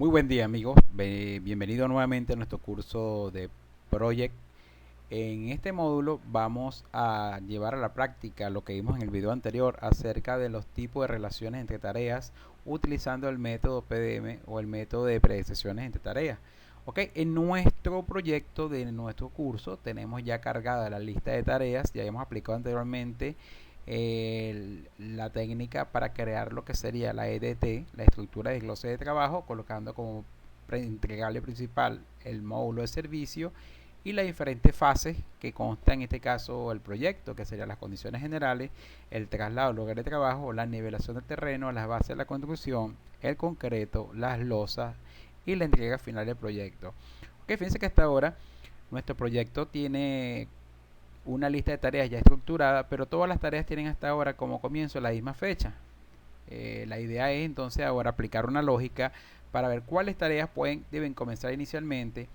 Muy buen día amigos, bienvenido nuevamente a nuestro curso de Project. En este módulo vamos a llevar a la práctica lo que vimos en el video anterior acerca de los tipos de relaciones entre tareas utilizando el método PDM o el método de predecesiones entre tareas. En nuestro proyecto de nuestro curso tenemos ya cargada la lista de tareas. Ya hemos aplicado anteriormente la técnica para crear lo que sería la EDT, la estructura de desglose de trabajo, colocando como entregable principal el módulo de servicio y las diferentes fases que consta en este caso el proyecto, que serían las condiciones generales, el traslado al lugar de trabajo, la nivelación del terreno, las bases de la construcción, el concreto, las losas y la entrega final del proyecto. Fíjense que hasta ahora nuestro proyecto tiene una lista de tareas ya estructurada, pero todas las tareas tienen hasta ahora como comienzo la misma fecha. La idea es entonces ahora aplicar una lógica para ver cuáles tareas deben comenzar inicialmente,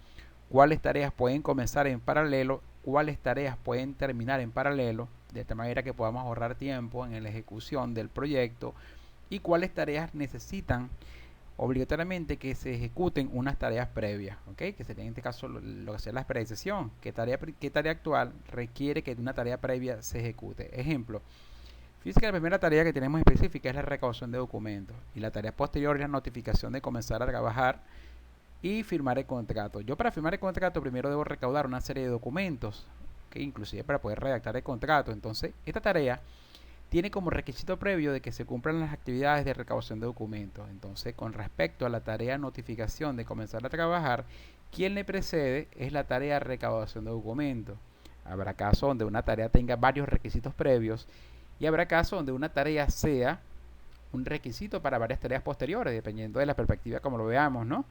cuáles tareas pueden comenzar en paralelo, cuáles tareas pueden terminar en paralelo, de tal manera que podamos ahorrar tiempo en la ejecución del proyecto, y cuáles tareas necesitan obligatoriamente que se ejecuten unas tareas previas, que sería en este caso lo que sea la predecesión. ¿Qué tarea actual requiere que una tarea previa se ejecute? Ejemplo, fíjense que la primera tarea que tenemos específica es la recaudación de documentos, y la tarea posterior es la notificación de comenzar a trabajar y firmar el contrato. Yo, para firmar el contrato, primero debo recaudar una serie de documentos, inclusive para poder redactar el contrato. Entonces, esta tarea tiene como requisito previo de que se cumplan las actividades de recaudación de documentos. Entonces, con respecto a la tarea notificación de comenzar a trabajar, quien le precede es la tarea recaudación de documentos. Habrá casos donde una tarea tenga varios requisitos previos, y habrá casos donde una tarea sea un requisito para varias tareas posteriores, dependiendo de la perspectiva como lo veamos, ¿no?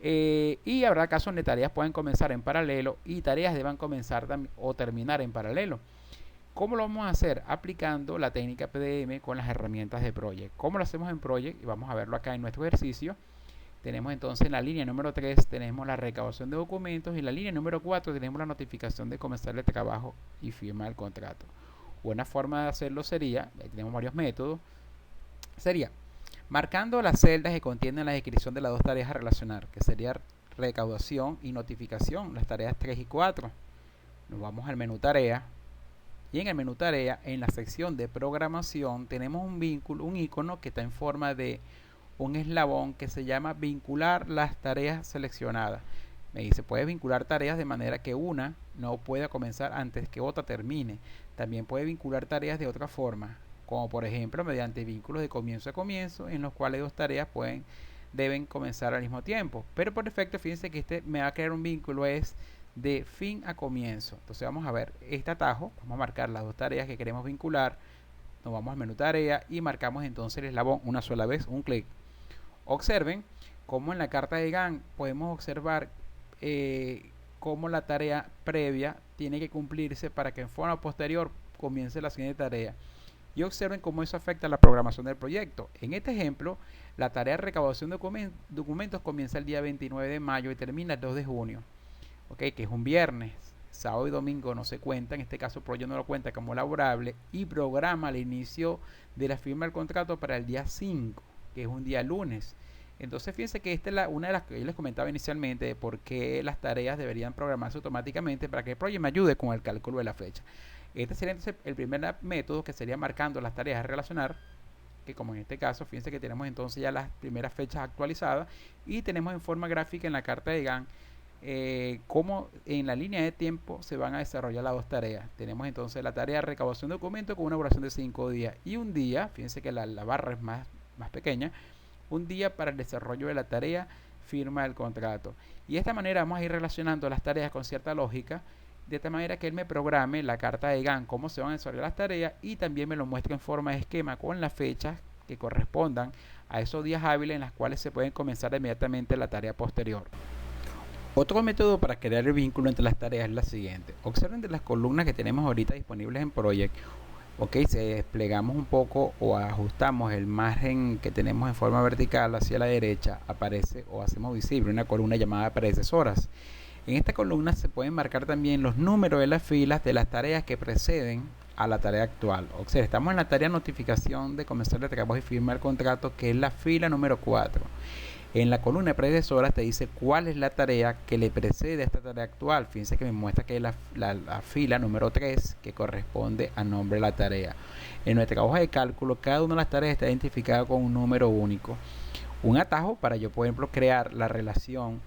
Y habrá casos donde tareas pueden comenzar en paralelo y tareas deban comenzar o terminar en paralelo. ¿Cómo lo vamos a hacer? Aplicando la técnica PDM con las herramientas de Project. ¿Cómo lo hacemos en Project? Y vamos a verlo acá en nuestro ejercicio. Tenemos entonces en la línea número 3 tenemos la recaudación de documentos, y en la línea número 4 tenemos la notificación de comenzar el trabajo y firma el contrato. Una forma de hacerlo sería, tenemos varios métodos, sería marcando las celdas que contienen la descripción de las dos tareas a relacionar, que sería recaudación y notificación, las tareas 3 y 4. Nos vamos al menú tarea, y en el menú tarea, en la sección de programación, tenemos un vínculo, un icono que está en forma de un eslabón que se llama vincular las tareas seleccionadas. Me dice, puedes vincular tareas de manera que una no pueda comenzar antes que otra termine. También puede vincular tareas de otra forma, como por ejemplo mediante vínculos de comienzo a comienzo, en los cuales dos tareas deben comenzar al mismo tiempo. Pero por defecto, fíjense que este me va a crear un vínculo es de fin a comienzo. Entonces vamos a ver este atajo, vamos a marcar las dos tareas que queremos vincular, nos vamos al menú tarea y marcamos entonces el eslabón una sola vez, un clic. Observen cómo en la carta de Gantt podemos observar cómo la tarea previa tiene que cumplirse para que en forma posterior comience la siguiente tarea. Y observen cómo eso afecta a la programación del proyecto. En este ejemplo, la tarea de recaudación de documentos comienza el día 29 de mayo y termina el 2 de junio. Que es un viernes. Sábado y domingo no se cuenta, en este caso Project no lo cuenta como laborable, y programa el inicio de la firma del contrato para el día 5, que es un día lunes. Entonces fíjense que esta es una de las que yo les comentaba inicialmente, de por qué las tareas deberían programarse automáticamente para que el Project me ayude con el cálculo de la fecha. Este sería entonces el primer método, que sería marcando las tareas a relacionar, que como en este caso, fíjense que tenemos entonces ya las primeras fechas actualizadas, y tenemos en forma gráfica en la carta de Gantt cómo en la línea de tiempo se van a desarrollar las dos tareas. Tenemos entonces la tarea de recaudación de documentos con una duración de 5 días, y un día, fíjense que la barra es más pequeña, un día para el desarrollo de la tarea, firma el contrato. Y de esta manera vamos a ir relacionando las tareas con cierta lógica, de esta manera que él me programe la carta de Gantt, cómo se van a desarrollar las tareas, y también me lo muestra en forma de esquema con las fechas que correspondan a esos días hábiles en las cuales se pueden comenzar inmediatamente la tarea posterior. Otro método para crear el vínculo entre las tareas es la siguiente. Observen de las columnas que tenemos ahorita disponibles en Project. Si desplegamos un poco o ajustamos el margen que tenemos en forma vertical hacia la derecha, aparece o hacemos visible una columna llamada predecesoras. En esta columna se pueden marcar también los números de las filas de las tareas que preceden a la tarea actual. Estamos en la tarea notificación de comenzar el trabajo y firmar el contrato, que es la fila número 4. En la columna predecesora te dice cuál es la tarea que le precede a esta tarea actual. Fíjense que me muestra que es la fila número 3 que corresponde al nombre de la tarea. En nuestra hoja de cálculo, cada una de las tareas está identificada con un número único. Un atajo para yo, por ejemplo, crear la relación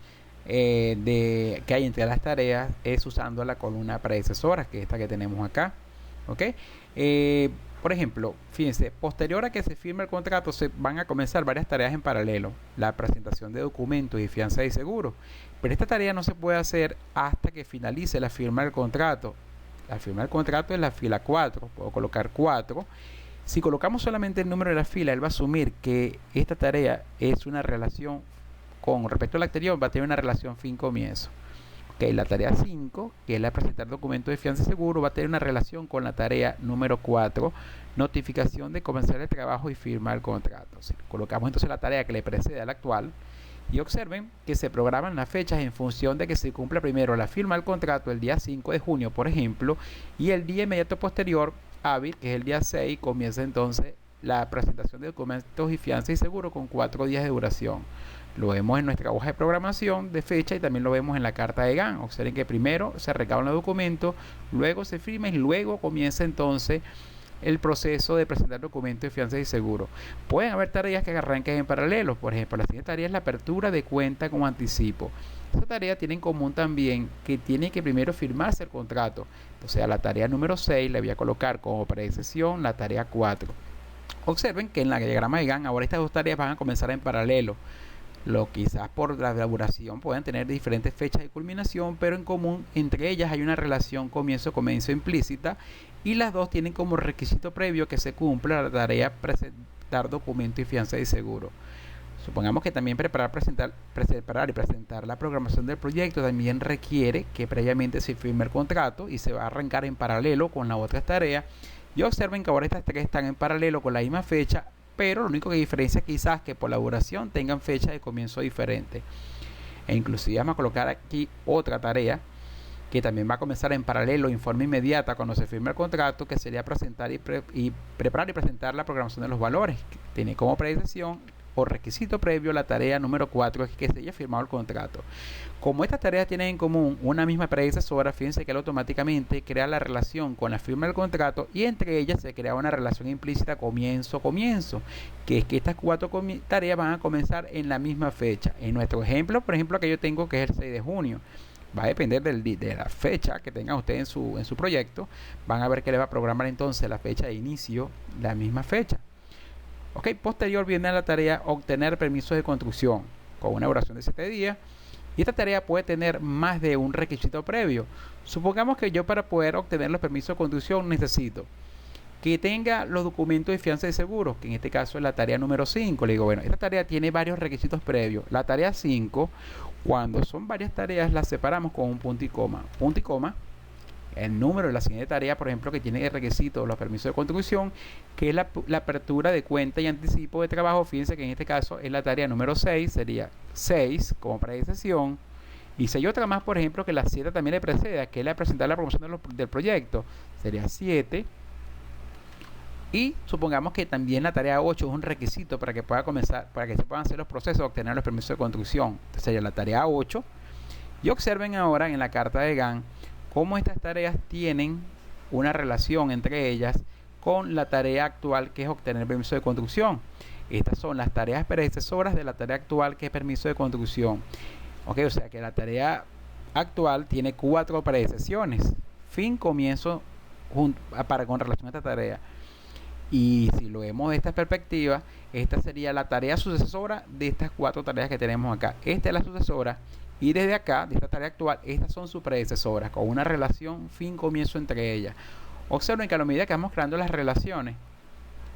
que hay entre las tareas es usando la columna predecesora, que es esta que tenemos acá. ¿Ok? Por ejemplo, fíjense, posterior a que se firme el contrato, se van a comenzar varias tareas en paralelo. La presentación de documentos y fianza y seguro. Pero esta tarea no se puede hacer hasta que finalice la firma del contrato. La firma del contrato es la fila 4. Puedo colocar 4. Si colocamos solamente el número de la fila, él va a asumir que esta tarea es una relación con respecto a la anterior, va a tener una relación fin-comienzo. Okay, la tarea 5, que es la de presentar documentos de fianza y seguro, va a tener una relación con la tarea número 4, notificación de comenzar el trabajo y firma el contrato. Si colocamos entonces la tarea que le precede a la actual, y observen que se programan las fechas en función de que se cumpla primero la firma del contrato el día 5 de junio, por ejemplo, y el día inmediato posterior, hábil, que es el día 6, comienza entonces la presentación de documentos y fianza y seguro con 4 días de duración. Lo vemos en nuestra hoja de programación de fecha y también lo vemos en la carta de GAN. Observen que primero se recaban los documentos, luego se firma y luego comienza entonces el proceso de presentar documentos de fianza y seguro. Pueden haber tareas que arranquen en paralelo. Por ejemplo, la siguiente tarea es la apertura de cuenta con anticipo. Esta tarea tiene en común también que tiene que primero firmarse el contrato. O sea, la tarea número 6 le voy a colocar como predecesión la tarea 4. Observen que en la diagrama de GAN ahora estas dos tareas van a comenzar en paralelo. Quizás por la elaboración pueden tener diferentes fechas de culminación, pero en común entre ellas hay una relación comienzo implícita y las dos tienen como requisito previo que se cumpla la tarea presentar documento y fianza y seguro. Supongamos que también preparar y presentar la programación del proyecto también requiere que previamente se firme el contrato y se va a arrancar en paralelo con las otras tareas. Y observen que ahora estas tareas están en paralelo con la misma fecha, pero lo único que diferencia quizás que por la duración tengan fecha de comienzo diferente. E inclusive vamos a colocar aquí otra tarea que también va a comenzar en paralelo en forma inmediata cuando se firme el contrato, que sería preparar y presentar la programación de los valores, que tiene como predecesión o requisito previo la tarea número 4, que se haya firmado el contrato. Como estas tareas tienen en común una misma predecesora, fíjense que él automáticamente crea la relación con la firma del contrato y entre ellas se crea una relación implícita comienzo, que es que estas 4 tareas van a comenzar en la misma fecha. En nuestro ejemplo, por ejemplo, que yo tengo que es el 6 de junio. Va a depender de la fecha que tengan ustedes en su proyecto. Van a ver que le va a programar entonces la fecha de inicio, la misma fecha. Ok, posterior viene la tarea obtener permisos de construcción con una duración de 7 días. Y esta tarea puede tener más de un requisito previo. Supongamos que yo para poder obtener los permisos de construcción necesito que tenga los documentos de fianza y seguro, que en este caso es la tarea número 5. Le digo, bueno, esta tarea tiene varios requisitos previos. La tarea 5, cuando son varias tareas, las separamos con un punto y coma. Punto y coma, el número de la siguiente tarea, por ejemplo, que tiene el requisito los permisos de construcción, que es la apertura de cuenta y anticipo de trabajo. Fíjense que en este caso es la tarea número 6, sería 6 como predecesión. Y si hay otra más, por ejemplo, que la 7 también le preceda, que es la de presentar la promoción del proyecto, sería 7. Y supongamos que también la tarea 8 es un requisito para que pueda comenzar, para que se puedan hacer los procesos de obtener los permisos de construcción. Entonces sería la tarea 8. Y observen ahora en la carta de GAN cómo estas tareas tienen una relación entre ellas con la tarea actual, que es obtener el permiso de construcción. Estas son las tareas predecesoras de la tarea actual, que es permiso de construcción. Ok, o sea que la tarea actual tiene 4 predecesiones: fin, comienzo, con relación a esta tarea. Y si lo vemos de esta perspectiva, esta sería la tarea sucesora de estas 4 tareas que tenemos acá. Esta es la sucesora y desde acá, de esta tarea actual, estas son sus predecesoras, con una relación fin-comienzo entre ellas. Observen que a la medida que vamos creando las relaciones,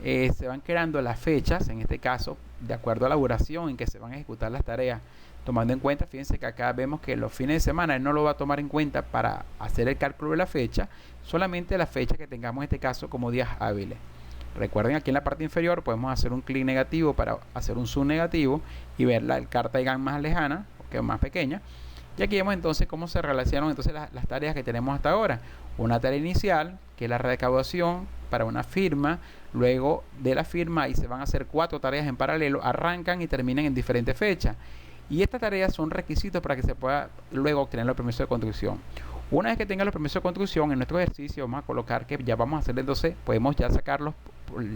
se van creando las fechas, en este caso, de acuerdo a la duración en que se van a ejecutar las tareas. Tomando en cuenta, fíjense que acá vemos que los fines de semana él no lo va a tomar en cuenta para hacer el cálculo de la fecha, solamente la fecha que tengamos en este caso como días hábiles. Recuerden, aquí en la parte inferior podemos hacer un clic negativo para hacer un zoom negativo y ver la carta de GAN más lejana, que es más pequeña. Y aquí vemos entonces cómo se relacionan entonces las tareas que tenemos hasta ahora. Una tarea inicial, que es la recaudación, para una firma. Luego de la firma y se van a hacer 4 tareas en paralelo, arrancan y terminan en diferentes fechas. Y estas tareas son requisitos para que se pueda luego obtener los permisos de construcción. Una vez que tengan los permisos de construcción, en nuestro ejercicio vamos a colocar que ya vamos a hacer, entonces podemos ya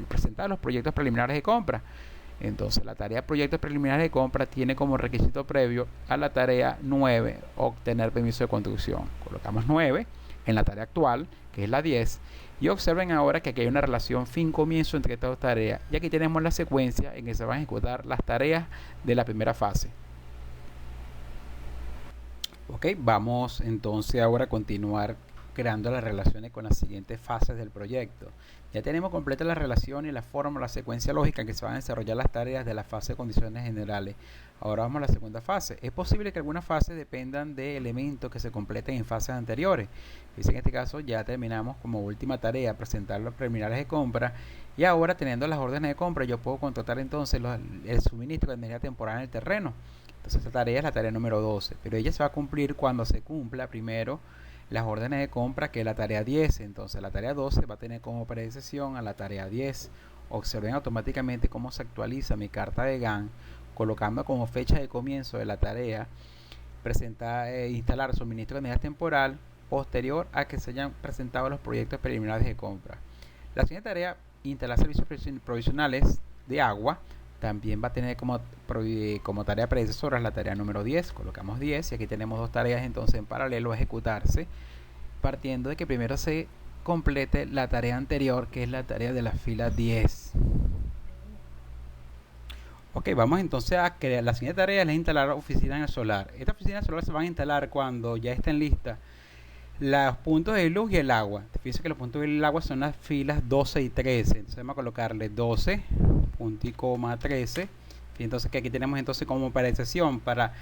presentar los proyectos preliminares de compra. Entonces la tarea de proyectos preliminares de compra tiene como requisito previo a la tarea 9 obtener permiso de construcción. Colocamos 9 en la tarea actual, que es la 10, y observen ahora que aquí hay una relación fin-comienzo entre estas dos tareas, y aquí tenemos la secuencia en que se van a ejecutar las tareas de la primera fase. Ok, vamos entonces ahora a continuar creando las relaciones con las siguientes fases del proyecto. Ya tenemos completa la relación y la forma, la secuencia lógica en que se van a desarrollar las tareas de la fase de condiciones generales. Ahora vamos a la segunda fase. Es posible que algunas fases dependan de elementos que se completen en fases anteriores. En este caso ya terminamos como última tarea presentar los preliminares de compra, y ahora teniendo las órdenes de compra yo puedo contratar entonces el suministro de energía temporal en el terreno. Entonces esta tarea es la tarea número 12, pero ella se va a cumplir cuando se cumpla primero las órdenes de compra, que es la tarea 10. Entonces la tarea 12 va a tener como predecesión a la tarea 10. Observen automáticamente cómo se actualiza mi carta de Gantt, colocando como fecha de comienzo de la tarea instalar suministro de energía temporal posterior a que se hayan presentado los proyectos preliminares de compra. La siguiente tarea, instalar servicios provisionales de agua, también va a tener como tarea predecesora la tarea número 10. Colocamos 10 y aquí tenemos dos tareas entonces en paralelo a ejecutarse, partiendo de que primero se complete la tarea anterior, que es la tarea de la fila 10. Ok, vamos entonces a crear la siguiente tarea, es instalar oficina en el solar. Esta oficina en el solar se van a instalar cuando ya estén listas los puntos de luz y el agua. Fíjense que los puntos del agua son las filas 12 y 13. Entonces vamos a colocarle 12, punto y coma 13. Y entonces que aquí tenemos entonces como predecesión para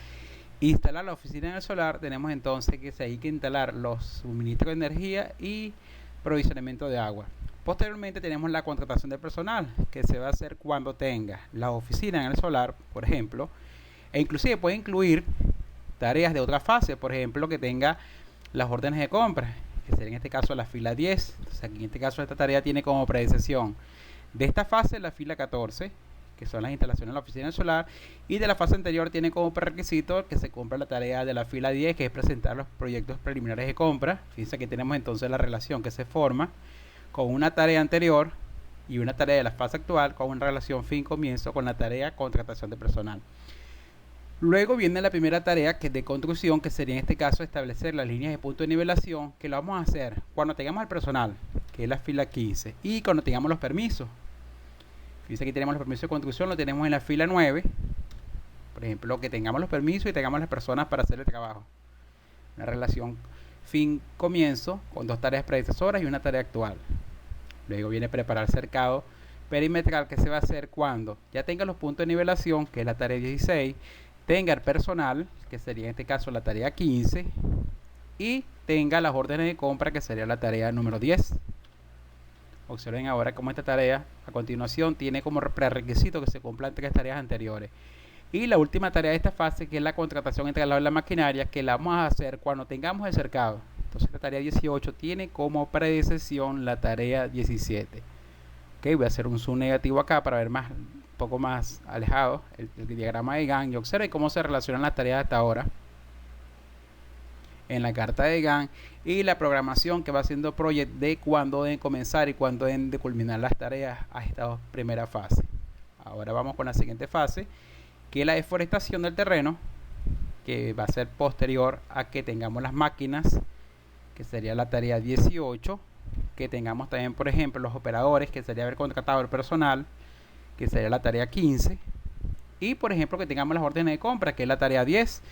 instalar la oficina en el solar, tenemos entonces que hay que instalar los suministros de energía y provisionamiento de agua. Posteriormente tenemos la contratación de personal, que se va a hacer cuando tenga la oficina en el solar, por ejemplo, e inclusive puede incluir tareas de otra fase, por ejemplo, que tenga las órdenes de compra, que sería en este caso la fila 10. Entonces aquí en este caso esta tarea tiene como predecesión de esta fase la fila 14, que son las instalaciones en la oficina solar, y de la fase anterior tiene como prerequisito que se cumpla la tarea de la fila 10, que es presentar los proyectos preliminares de compra. Fíjense que tenemos entonces la relación que se forma con una tarea anterior y una tarea de la fase actual, con una relación fin-comienzo con la tarea contratación de personal. Luego viene la primera tarea, que es de construcción, que sería en este caso establecer las líneas de punto de nivelación, que lo vamos a hacer cuando tengamos el personal, que es la fila 15, y cuando tengamos los permisos. Fíjense que tenemos los permisos de construcción, lo tenemos en la fila 9. Por ejemplo, que tengamos los permisos y tengamos las personas para hacer el trabajo. Una relación fin-comienzo con dos tareas predecesoras y una tarea actual. Luego viene preparar cercado perimetral, que se va a hacer cuando ya tenga los puntos de nivelación, que es la tarea 16, tenga el personal, que sería en este caso la tarea 15, y tenga las órdenes de compra, que sería la tarea número 10. Observen ahora cómo esta tarea a continuación tiene como prerequisito que se cumplan 3 tareas anteriores. Y la última tarea de esta fase, que es la contratación entre la maquinaria, que la vamos a hacer cuando tengamos el cercado. Entonces la tarea 18 tiene como predecesión la tarea 17. Ok, voy a hacer un zoom negativo acá para ver más, un poco más alejado el diagrama de Gantt, y observe cómo se relacionan las tareas hasta ahora en la carta de Gantt, y la programación que va haciendo Project de cuándo deben comenzar y cuándo deben de culminar las tareas a esta primera fase. Ahora vamos con la siguiente fase, que es la deforestación del terreno, que va a ser posterior a que tengamos las máquinas, que sería la tarea 18, que tengamos también, por ejemplo, los operadores, que sería haber contratado el personal, que sería la tarea 15, y por ejemplo que tengamos las órdenes de compra, que es la tarea 10.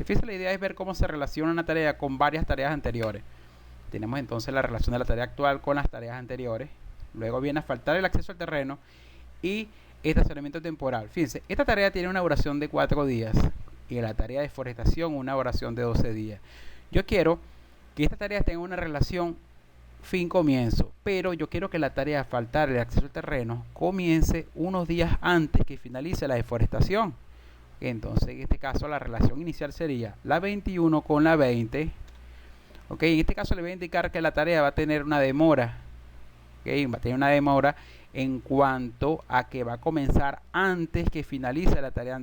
Fíjense, la idea es ver cómo se relaciona una tarea con varias tareas anteriores. Tenemos entonces la relación de la tarea actual con las tareas anteriores. Luego viene a faltar el acceso al terreno y estacionamiento temporal. Fíjense, esta tarea tiene una duración de 4 días y la tarea de deforestación una duración de 12 días. Yo quiero que esta tarea tenga una relación fin-comienzo, pero yo quiero que la tarea de faltar el acceso al terreno comience unos días antes que finalice la deforestación. Entonces en este caso la relación inicial sería la 21 con la 20. Ok, en este caso le voy a indicar que la tarea va a tener una demora ¿okay? Va a tener una demora en cuanto a que va a comenzar antes que finalice la tarea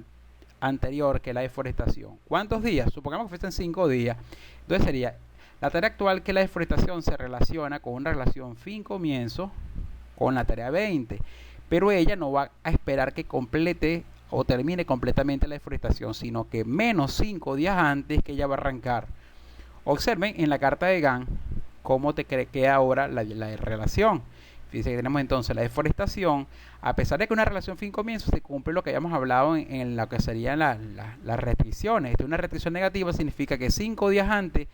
anterior, que es la deforestación. ¿Cuántos días? Supongamos que fuesen 5 días. Entonces sería la tarea actual, que la deforestación se relaciona con una relación fin-comienzo con la tarea 20, pero ella no va a esperar que complete o termine completamente la deforestación, sino que menos 5 días antes que ella va a arrancar. Observen en la carta de Gantt cómo te queda ahora la relación. Fíjense que tenemos entonces la deforestación, a pesar de que una relación fin-comienzo se cumple lo que habíamos hablado en lo que serían las restricciones. Una restricción negativa significa que 5 días antes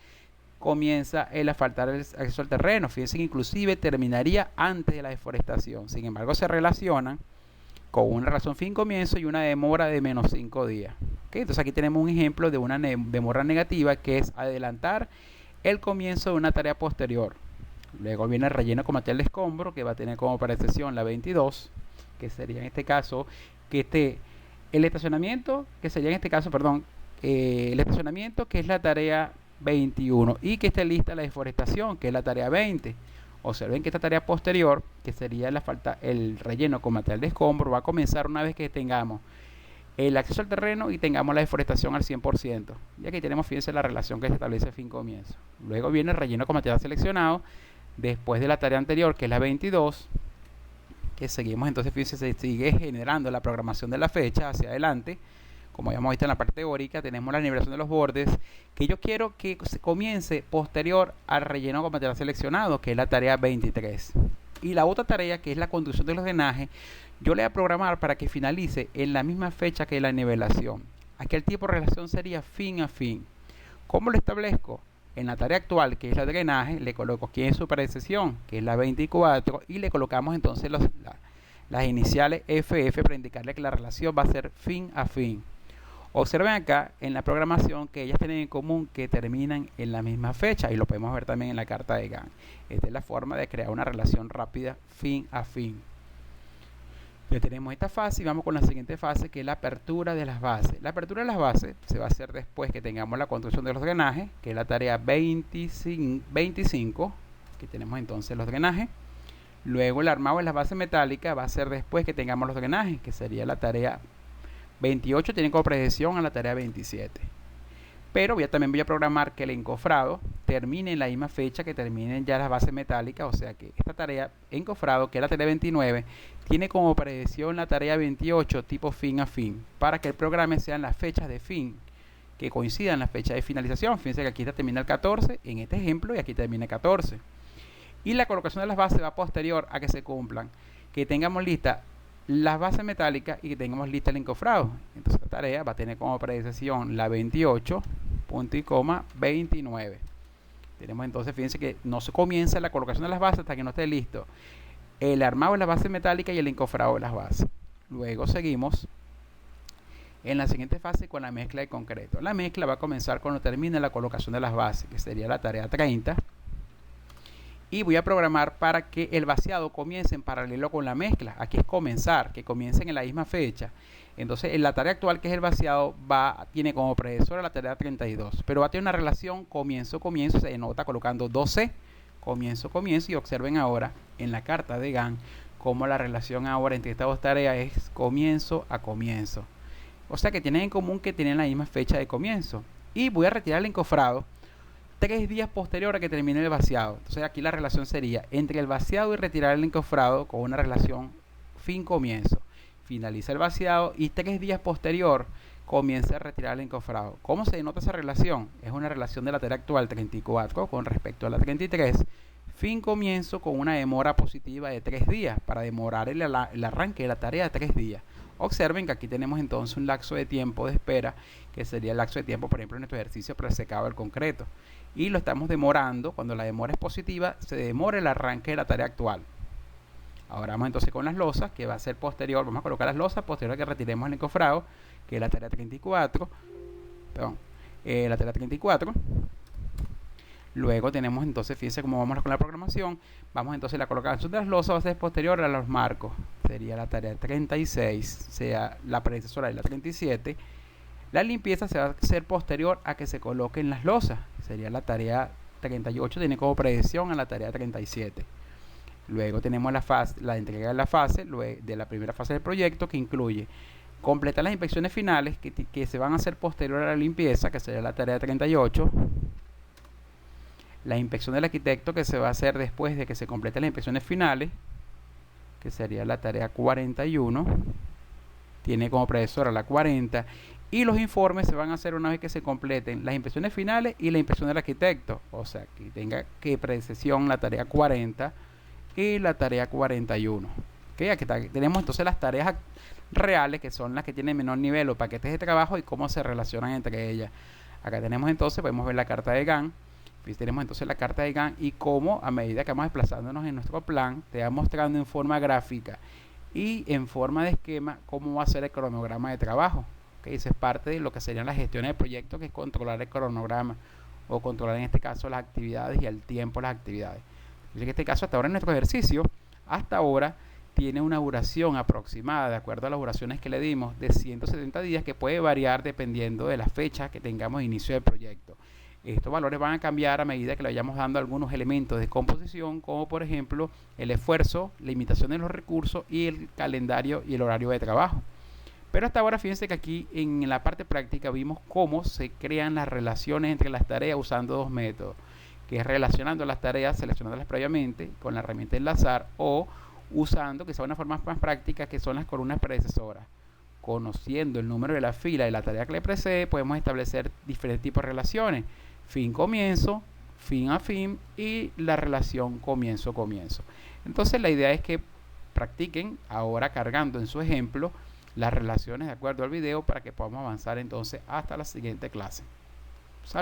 comienza el asfaltar el acceso al terreno. Fíjense que inclusive terminaría antes de la deforestación. Sin embargo, se relacionan con una relación fin-comienzo y una demora de menos 5 días. ¿Okay? Entonces aquí tenemos un ejemplo de una demora negativa, que es adelantar el comienzo de una tarea posterior. Luego viene el relleno con material de escombro, que va a tener como precesión la 22, que sería en este caso que el estacionamiento, que sería en este caso, perdón, el estacionamiento, que es la tarea 21, y que esté lista la deforestación, que es la tarea 20. Observen que esta tarea posterior, que sería el relleno con material de escombro, va a comenzar una vez que tengamos el acceso al terreno y tengamos la deforestación al 100%. Y aquí tenemos, fíjense, la relación que se establece fin-comienzo. Luego viene el relleno con material seleccionado, después de la tarea anterior, que es la 22, que seguimos. Entonces, fíjense, se sigue generando la programación de la fecha hacia adelante. Como habíamos visto en la parte teórica, tenemos la nivelación de los bordes, que yo quiero que se comience posterior al relleno con material seleccionado, que es la tarea 23. Y la otra tarea, que es la construcción de los drenajes, yo le voy a programar para que finalice en la misma fecha que la nivelación. Aquí el tipo de relación sería fin a fin. ¿Cómo lo establezco? En la tarea actual, que es la drenaje, le coloco aquí en su precesión, que es la 24, y le colocamos entonces las iniciales FF para indicarle que la relación va a ser fin a fin. Observen acá en la programación que ellas tienen en común que terminan en la misma fecha, y lo podemos ver también en la carta de Gantt. Esta es la forma de crear una relación rápida fin a fin. Ya tenemos esta fase y vamos con la siguiente fase, que es la apertura de las bases. La apertura de las bases se va a hacer después que tengamos la construcción de los drenajes, que es la tarea 25, que tenemos entonces los drenajes. Luego el armado de las bases metálicas va a ser después que tengamos los drenajes, que sería la tarea 28, tiene como precesión a la tarea 27. Pero también voy a programar que el encofrado termine en la misma fecha que terminen ya las bases metálicas. O sea que esta tarea encofrado, que es la tarea 29, tiene como precesión la tarea 28 tipo fin a fin, para que el programa sean las fechas de fin que coincidan las fechas de finalización. Fíjense que aquí termina el 14 en este ejemplo, y aquí termina el 14. Y la colocación de las bases va posterior a que se cumplan, que tengamos lista las bases metálicas y que tengamos lista el encofrado. Entonces esta tarea va a tener como precesión la 28, punto y coma, 29. Tenemos entonces, fíjense que no se comienza la colocación de las bases hasta que no esté listo el armado de las bases metálicas y el encofrado de las bases. Luego seguimos en la siguiente fase con la mezcla de concreto. La mezcla va a comenzar cuando termine la colocación de las bases, que sería la tarea 30. Y voy a programar para que el vaciado comience en paralelo con la mezcla. Aquí es comenzar, que comiencen en la misma fecha. Entonces, en la tarea actual, que es el vaciado, tiene como predecesora la tarea 32. Pero va a tener una relación comienzo-comienzo, se denota colocando 12, comienzo-comienzo. Y observen ahora en la carta de Gantt cómo la relación ahora entre estas dos tareas es comienzo a comienzo. O sea que tienen en común que tienen la misma fecha de comienzo. Y voy a retirar el encofrado 3 días posterior a que termine el vaciado. Entonces aquí la relación sería entre el vaciado y retirar el encofrado, con una relación fin-comienzo. Finaliza el vaciado y 3 días posterior comienza a retirar el encofrado. ¿Cómo se denota esa relación? Es una relación de la tarea actual 34 con respecto a la 33. Fin-comienzo con una demora positiva de 3 días para demorar el arranque de la tarea de 3 días. Observen que aquí tenemos entonces un lapso de tiempo de espera, que sería el lapso de tiempo, por ejemplo, en nuestro ejercicio para el secado del concreto. Y lo estamos demorando. Cuando la demora es positiva, se demora el arranque de la tarea actual. Ahora vamos entonces con las losas, que va a ser posterior. Vamos a colocar las losas posterior a que retiremos el encofrado, que es la tarea 34. La tarea 34. Luego tenemos entonces, fíjense cómo vamos con la programación. Vamos entonces, la colocación de las losas va a ser posterior a los marcos. Sería la tarea 36, sea la predecesora de la 37. La limpieza se va a hacer posterior a que se coloquen las losas. Sería la tarea 38, tiene como predicción a la tarea 37. Luego tenemos la entrega de la fase, de la primera fase del proyecto, que incluye completar las inspecciones finales que se van a hacer posterior a la limpieza, que sería la tarea 38. La inspección del arquitecto, que se va a hacer después de que se completen las inspecciones finales, que sería la tarea 41. Tiene como predecesora la 40. Y los informes se van a hacer una vez que se completen las inspecciones finales y la inspección del arquitecto. O sea, que tenga que predecesión la tarea 40 y la tarea 41. ¿Okay? Aquí tenemos entonces las tareas reales, que son las que tienen menor nivel o paquetes de trabajo, y cómo se relacionan entre ellas. Acá tenemos entonces, podemos ver la carta de Gantt. Tenemos entonces la carta de Gantt y cómo, a medida que vamos desplazándonos en nuestro plan, te va mostrando en forma gráfica y en forma de esquema cómo va a ser el cronograma de trabajo. ¿Okay? Eso es parte de lo que serían las gestiones de proyectos, que es controlar el cronograma, o controlar en este caso las actividades y el tiempo de las actividades. En este caso, hasta ahora en nuestro ejercicio, hasta ahora tiene una duración aproximada, de acuerdo a las duraciones que le dimos, de 170 días, que puede variar dependiendo de la fecha que tengamos de inicio del proyecto. Estos valores van a cambiar a medida que le vayamos dando algunos elementos de composición, como por ejemplo el esfuerzo, la limitación de los recursos y el calendario y el horario de trabajo. Pero hasta ahora fíjense que aquí en la parte práctica vimos cómo se crean las relaciones entre las tareas usando dos métodos, que es relacionando las tareas, seleccionándolas previamente con la herramienta enlazar, o usando, que sea una forma más práctica, que son las columnas predecesoras. Conociendo el número de la fila de la tarea que le precede, podemos establecer diferentes tipos de relaciones: fin-comienzo, fin a fin, y la relación comienzo-comienzo. Entonces la idea es que practiquen ahora cargando en su ejemplo las relaciones de acuerdo al video, para que podamos avanzar entonces hasta la siguiente clase.